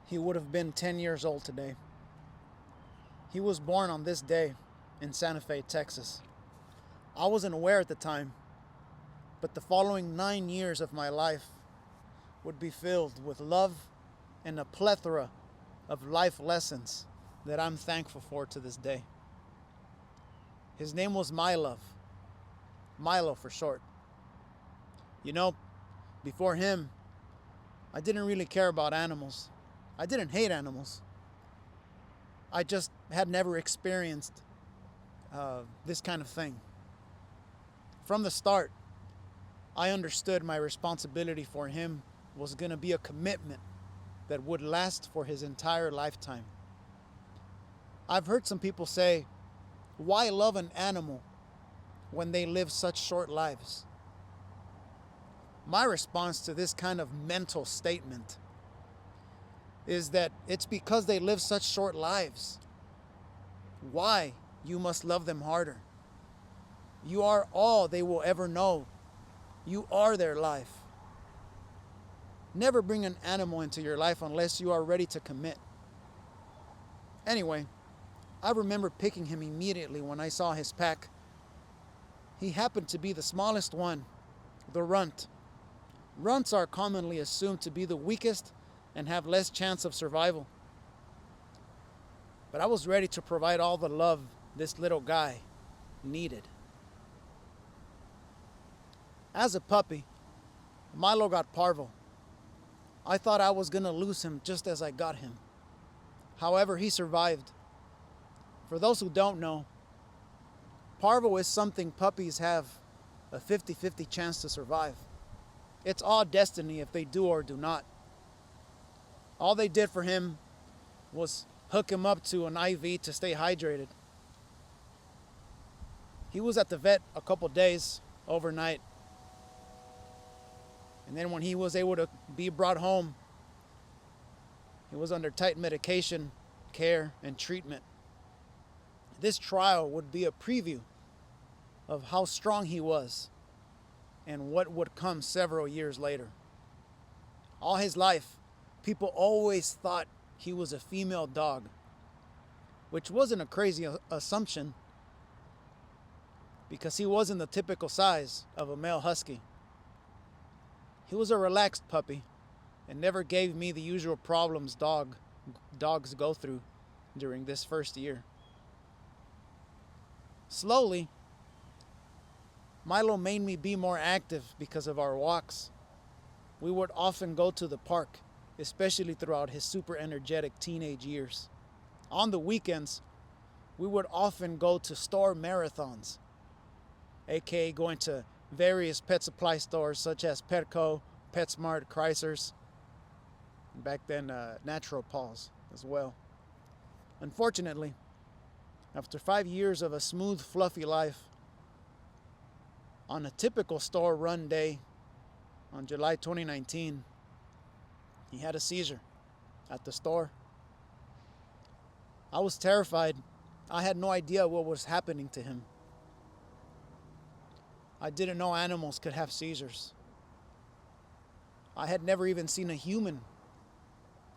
He would have been 10 years old today. He was born on this day in Santa Fe, Texas. I wasn't aware at the time, but the following 9 years of my life would be filled with love and a plethora of life lessons that I'm thankful for to this day. His name was Mylove. Mylo for short. You know, before him, I didn't really care about animals. I didn't hate animals. I just had never experienced this kind of thing. From the start, I understood my responsibility for him was going to be a commitment that would last for his entire lifetime. I've heard some people say, why love an animal when they live such short lives? My response to this kind of mental statement is that it's because they live such short lives. Why you must love them harder? You are all they will ever know. You are their life. Never bring an animal into your life unless you are ready to commit. Anyway, I remember picking him immediately when I saw his pack. He happened to be the smallest one, the runt. Runts are commonly assumed to be the weakest and have less chance of survival. But I was ready to provide all the love this little guy needed. As a puppy, Mylo got parvo. I thought I was going to lose him just as I got him. However, he survived. For those who don't know, parvo is something puppies have a 50-50 chance to survive. It's all destiny if they do or do not. All they did for him was hook him up to an IV to stay hydrated. He was at the vet a couple days overnight. And then when he was able to be brought home, he was under tight medication, care, and treatment. This trial would be a preview of how strong he was and what would come several years later. All his life, people always thought he was a female dog, which wasn't a crazy assumption because he wasn't the typical size of a male husky. He was a relaxed puppy and never gave me the usual problems dogs go through during this first year. Slowly, Mylo made me be more active because of our walks. We would often go to the park, especially throughout his super energetic teenage years. On the weekends, we would often go to store marathons, aka going to various pet supply stores such as Petco, PetSmart, Chrysler's, and back then Natural Paws as well. Unfortunately, after 5 years of a smooth, fluffy life, on a typical store run day on July 2019, he had a seizure at the store. I was terrified. I had no idea what was happening to him. I didn't know animals could have seizures. I had never even seen a human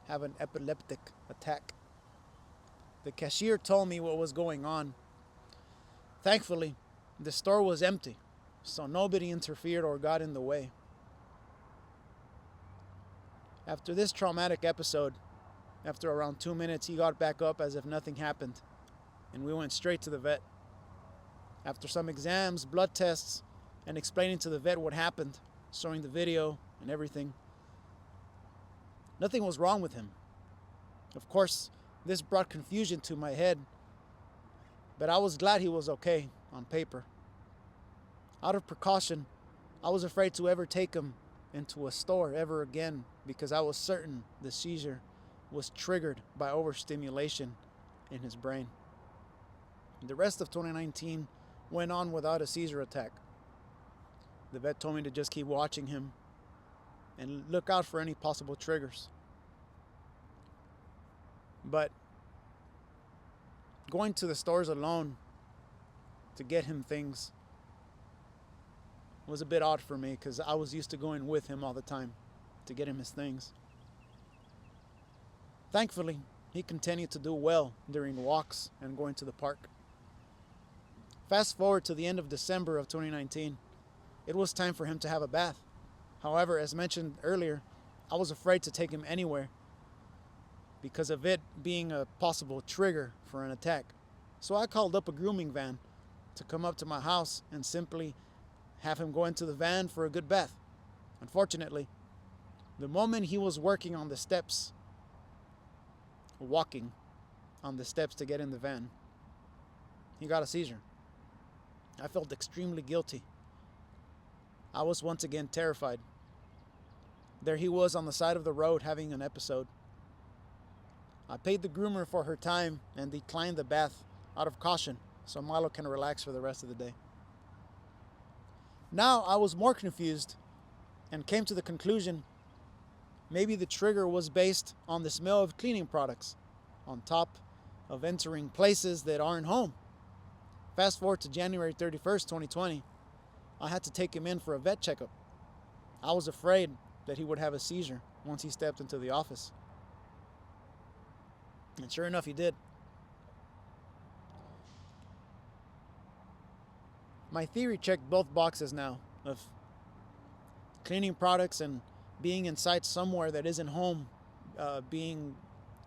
have an epileptic attack. The cashier told me what was going on. Thankfully, the store was empty, so nobody interfered or got in the way. After this traumatic episode, after around 2 minutes, he got back up as if nothing happened, and we went straight to the vet. After some exams, blood tests, and explaining to the vet what happened, showing the video and everything, nothing was wrong with him. Of course, this brought confusion to my head, but I was glad he was okay on paper. Out of precaution, I was afraid to ever take him into a store ever again because I was certain the seizure was triggered by overstimulation in his brain. The rest of 2019 went on without a seizure attack. The vet told me to just keep watching him and look out for any possible triggers. But going to the stores alone to get him things was a bit odd for me because I was used to going with him all the time to get him his things. Thankfully, he continued to do well during walks and going to the park. Fast forward to the end of December of 2019, it was time for him to have a bath. However, as mentioned earlier, I was afraid to take him anywhere because of it being a possible trigger for an attack. So I called up a grooming van to come up to my house and simply have him go into the van for a good bath. Unfortunately, the moment he was walking on the steps to get in the van, he got a seizure. I felt extremely guilty. I was once again terrified. There he was on the side of the road having an episode. I paid the groomer for her time and declined the bath out of caution so Mylo can relax for the rest of the day. Now I was more confused and came to the conclusion maybe the trigger was based on the smell of cleaning products on top of entering places that aren't home. Fast forward to January 31st, 2020, I had to take him in for a vet checkup. I was afraid that he would have a seizure once he stepped into the office. And sure enough, he did. My theory checked both boxes now of cleaning products and being inside somewhere that isn't home being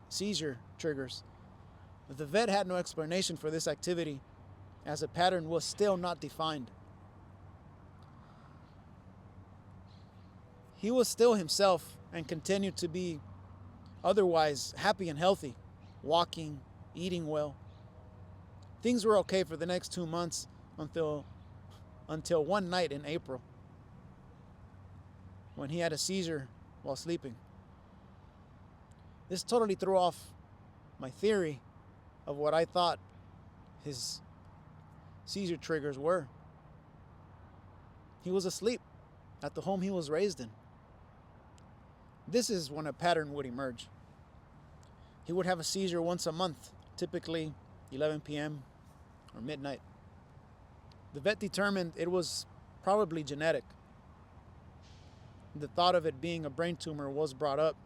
seizure triggers. The vet had no explanation for this activity as a pattern was still not defined. He was still himself and continued to be otherwise happy and healthy, walking, eating well. Things were okay for the next 2 months until one night in April when he had a seizure while sleeping. This totally threw off my theory of what I thought his seizure triggers were. He was asleep at the home he was raised in. This is when a pattern would emerge. He would have a seizure once a month, typically 11 p.m. or midnight. The vet determined it was probably genetic. The thought of it being a brain tumor was brought up,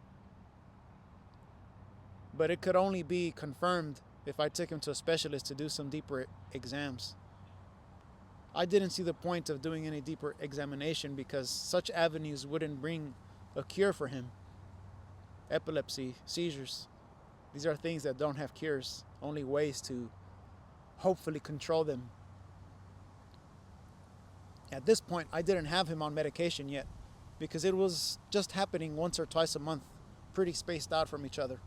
but it could only be confirmed if I took him to a specialist to do some deeper exams. I didn't see the point of doing any deeper examination because such avenues wouldn't bring a cure for him. Epilepsy, seizures, these are things that don't have cures, only ways to hopefully control them. At this point, I didn't have him on medication yet because it was just happening once or twice a month, pretty spaced out from each other.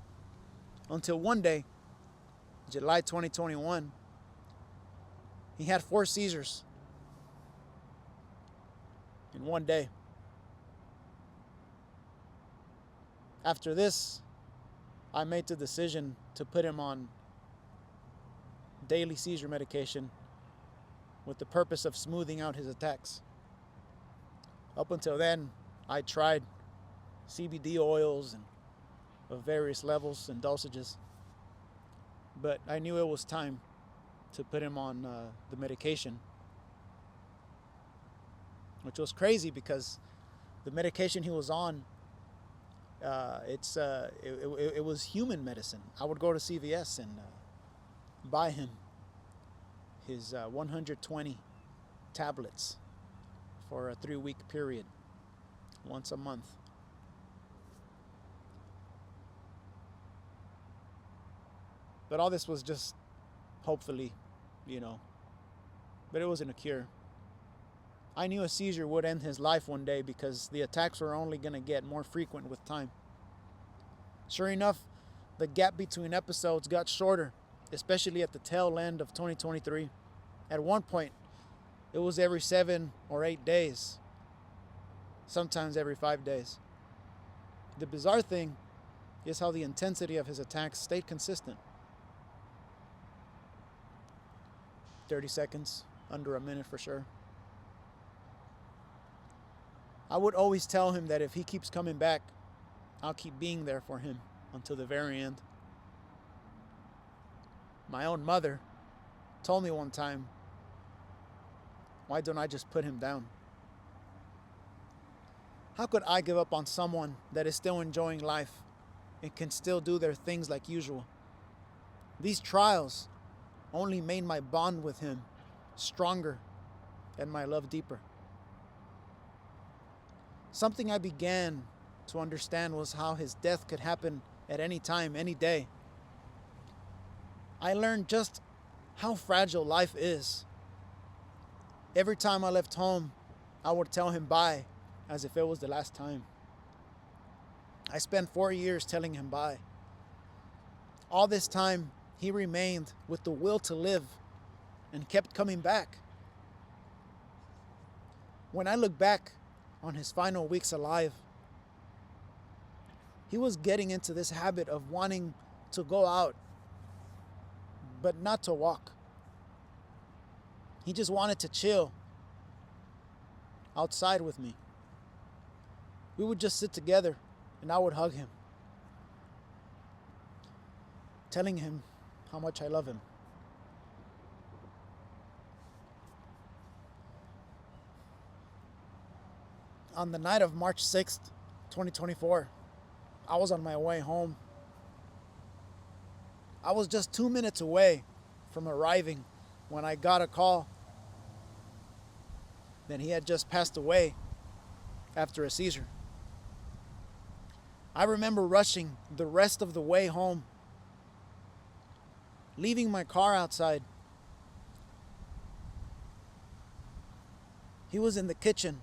Until one day, July 2021, he had 4 seizures in one day. After this, I made the decision to put him on daily seizure medication with the purpose of smoothing out his attacks. Up until then, I tried CBD oils and of various levels and dosages, but I knew it was time to put him on the medication, which was crazy because the medication he was on, it was human medicine. I would go to CVS and buy him his 120 tablets for a 3-week period, once a month. But all this was just hopefully, but it wasn't a cure. I knew a seizure would end his life one day because the attacks were only going to get more frequent with time. Sure enough, the gap between episodes got shorter, especially at the tail end of 2023. At one point, it was every 7 or 8 days, sometimes every 5 days. The bizarre thing is how the intensity of his attacks stayed consistent. 30 seconds, under a minute for sure. I would always tell him that if he keeps coming back, I'll keep being there for him until the very end. My own mother told me one time, why don't I just put him down? How could I give up on someone that is still enjoying life and can still do their things like usual. These trials only made my bond with him stronger and my love deeper. Something I began to understand was how his death could happen at any time, any day. I learned just how fragile life is. Every time I left home, I would tell him bye as if it was the last time. I spent 4 years telling him bye. All this time, he remained with the will to live and kept coming back. When I look back on his final weeks alive, he was getting into this habit of wanting to go out, but not to walk. He just wanted to chill outside with me. We would just sit together and I would hug him, telling him how much I love him. On the night of March 6th, 2024, I was on my way home. I was just 2 minutes away from arriving when I got a call that he had just passed away after a seizure. I remember rushing the rest of the way home, leaving my car outside. He was in the kitchen,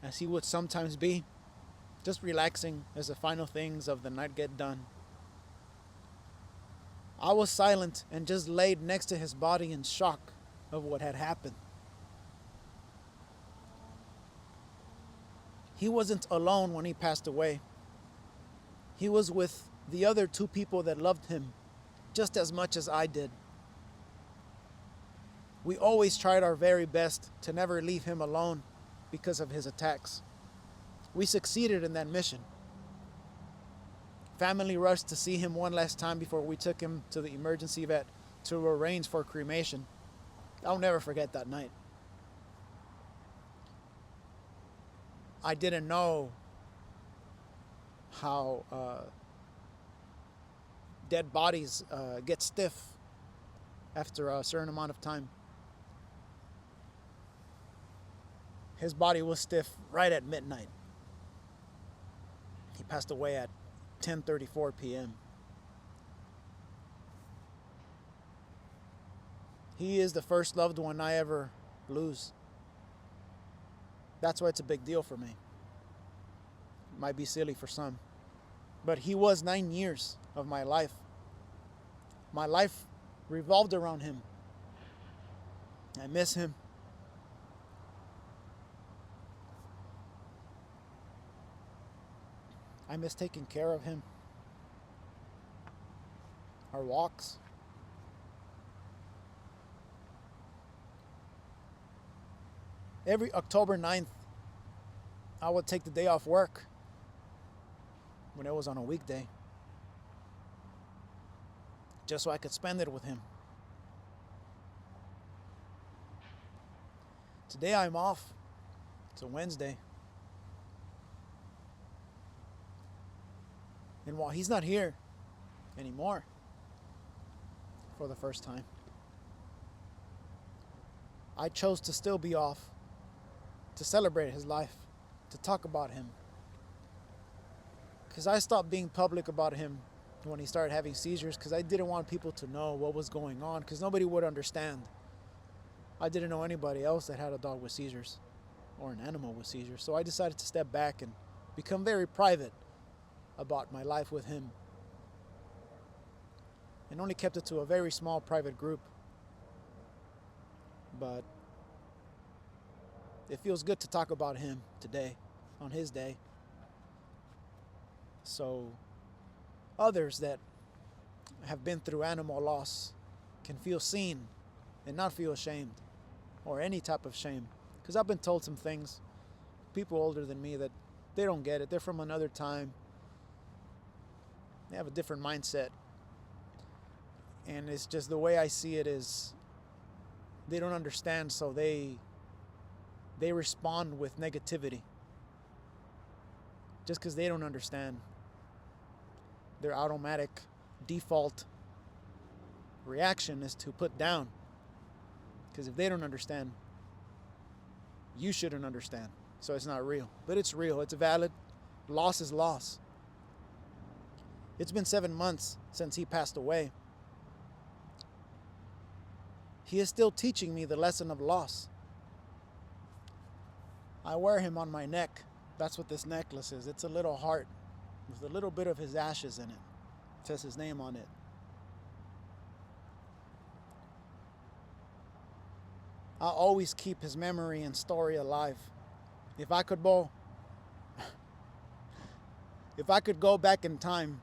as he would sometimes be, just relaxing as the final things of the night get done. I was silent and just laid next to his body in shock of what had happened. He wasn't alone when he passed away. He was with the other 2 people that loved him just as much as I did. We always tried our very best to never leave him alone because of his attacks. We succeeded in that mission. Family rushed to see him one last time before we took him to the emergency vet to arrange for cremation. I'll never forget that night. I didn't know how dead bodies get stiff after a certain amount of time. His body was stiff right at midnight. He passed away at 10:34 p.m. He is the first loved one I ever lose. That's why it's a big deal for me. It might be silly for some, but he was 9 years of my life. My life revolved around him. I miss him. I miss taking care of him. Our walks. Every October 9th, I would take the day off work when it was on a weekday, just so I could spend it with him. Today I'm off. It's a Wednesday. And while he's not here anymore, for the first time, I chose to still be off, to celebrate his life, to talk about him. Because I stopped being public about him when he started having seizures, because I didn't want people to know what was going on, because nobody would understand. I didn't know anybody else that had a dog with seizures or an animal with seizures. So I decided to step back and become very private about my life with him, and only kept it to a very small private group. But it feels good to talk about him today, on his day, so others that have been through animal loss can feel seen and not feel ashamed or any type of shame. Because I've been told some things, people older than me, that they don't get it. They're from another time. They have a different mindset. And it's just the way I see it is they don't understand, so they respond with negativity just because they don't understand. their automatic default reaction is to put down. Because if they don't understand, you shouldn't understand. So it's not real. But it's real. It's valid. Loss is loss. It's been 7 months since he passed away. He is still teaching me the lesson of loss. I wear him on my neck. That's what this necklace is. It's a little heart with a little bit of his ashes in it. It says his name on it. I'll always keep his memory and story alive. If I could go back in time,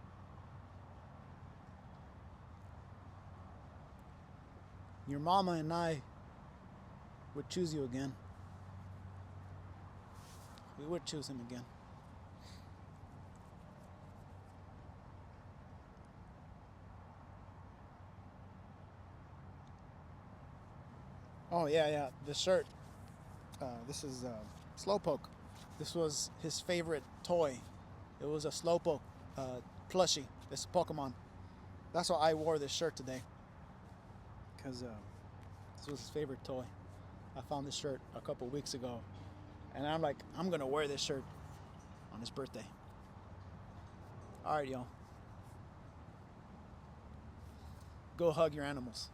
your mama and I would choose you again. We would choose him again. Oh, yeah. The shirt. This is Slowpoke. This was his favorite toy. It was a Slowpoke plushie. This Pokemon. That's why I wore this shirt today. Because this was his favorite toy. I found this shirt a couple weeks ago. And I'm like, I'm going to wear this shirt on his birthday. All right, y'all. Go hug your animals.